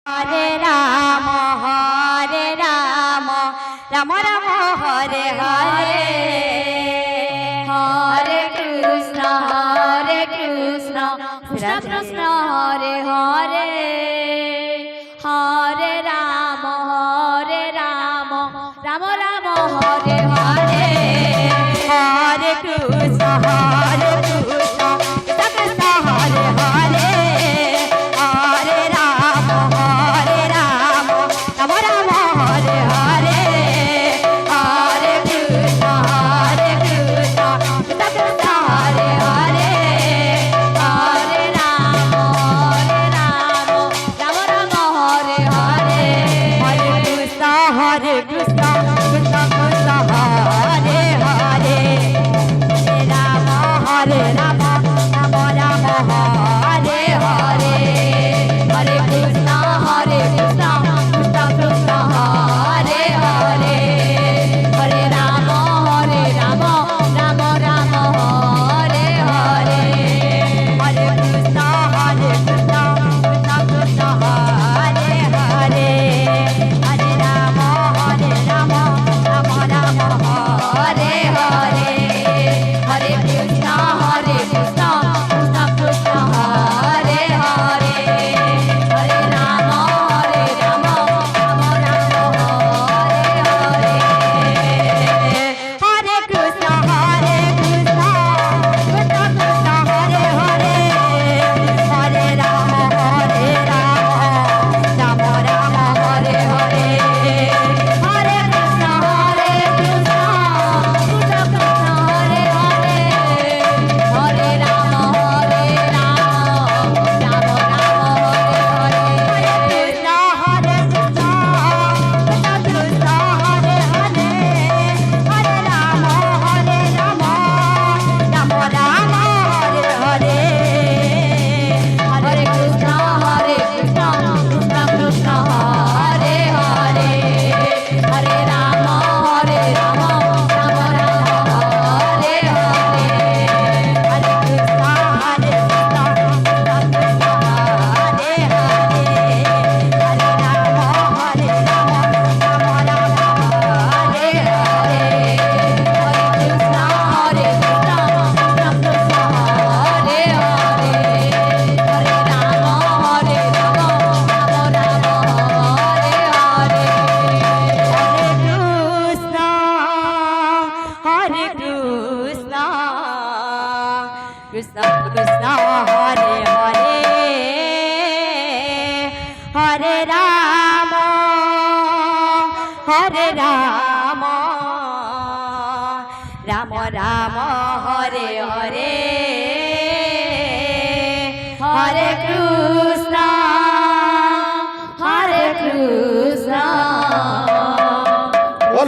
Hare Rama, Rama Rama, Hare Hare, Hare Krishna, Krishna Krishna, Hare Hare, Hare Rama, Rama Rama, Hare Hare, Hare Krishna, Krishna Krishna, Hare Hare, Hare Rama, Rama Rama, Hare Hare, Hare Krishna, Krishna Krishna, Hare Hare, Hare Rama, Rama Rama, Hare Hare, Hare Krishna, Krishna Krishna, Hare Hare, Hare Rama, Rama Rama, Hare Hare, Hare Krishna, Krishna Krishna, Hare Hare, Hare Rama, Rama Rama, Hare Hare, Hare Krishna, Krishna Krishna, Hare Hare, Hare Rama, Rama Rama, Hare Hare, Hare Krishna, Krishna Krishna, Hare Hare, Hare Rama, Rama Rama, Hare Hare, Hare Krishna, Krishna Krishna, Hare Hare, Hare Rama, Rama Rama, Hare Hare, Hare Krishna, Krishna Krishna, Hare Hare, Hare Rama, Rama Rama, Hare Hare, Krishna, Krishna Krishna, Hare Hare, Hare Rama, Rama Rama, Hare Hare, Hare Krishna, Krishna Krishna, Hare Hare, Hare Rama, Rama Rama, Hare Hare, Hare Krishna, Krishna Krishna, Hare Hare, Hare Rama, Rama Rama, Hare Hare, Hare Krishna, Krishna Krishna, Hare Hare, Hare Rama, Rama Rama, Hare Hare, Hare Krishna, Krishna Krishna, Hare Hare, Hare Rama, Rama Rama, Hare Hare, Hare Krishna,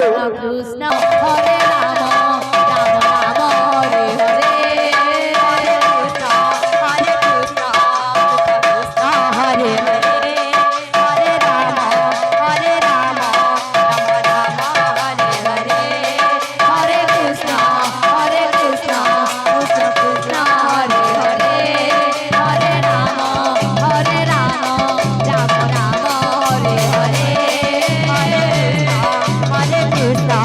Krishna Krishna, Hare Rama, Rama Hare Hare, Hare Krishna, Krishna Krishna, Hare Hare, Hare Rama, Rama Rama, Hare Hare, Hare Krishna, Krishna Krishna, Hare Hare, Hare Rama, Rama Rama, Hare Hare, Hare Krishna,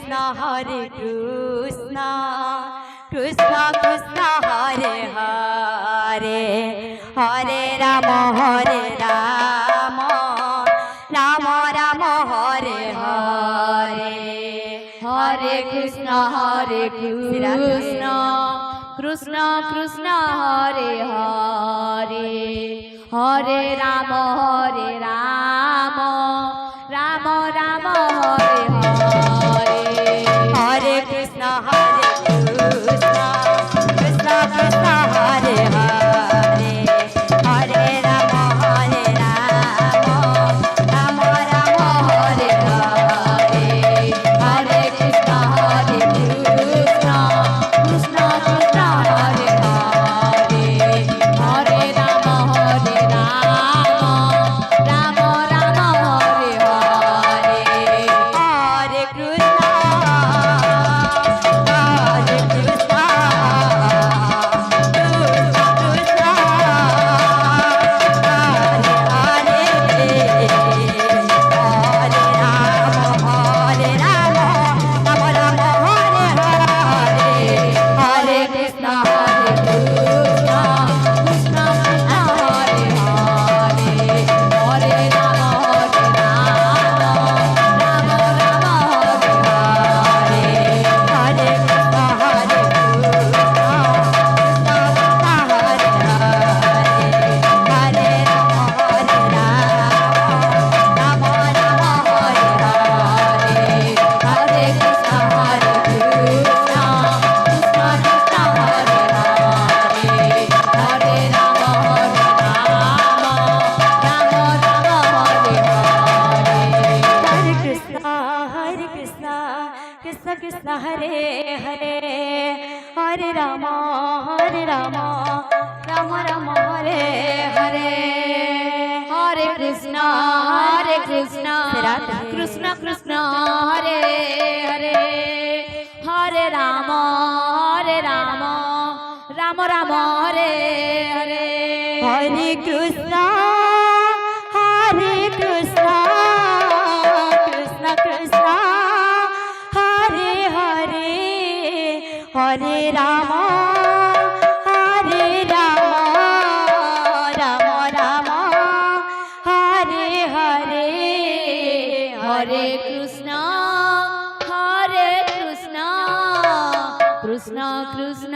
Krishna Krishna Krishna Hare Hare Hare Ram Ram Ram Hare Hare Hare Krishna Krishna Krishna Krishna Hare Hare Hare Ram Ram Ram Ram Hare Hare Hare Krishna Krishna Krishna Krishna Hare Hare Hare Ram Ram Ram Hare Hare Hare Krishna Krishna Krishna Krishna Hare Hare Hare Ram Ram Ram Hare Hare Hare Krishna Krishna Hare Hare Hare Ram Ram Ram Hare Hare Hare Krishna Krishna Krishna Hare Hare Hare Ram Ram Ram Hare Hare Hare Krishna Krishna Krishna Hare Ram Ram Ram Hare Hare Hare Krishna Krishna Krishna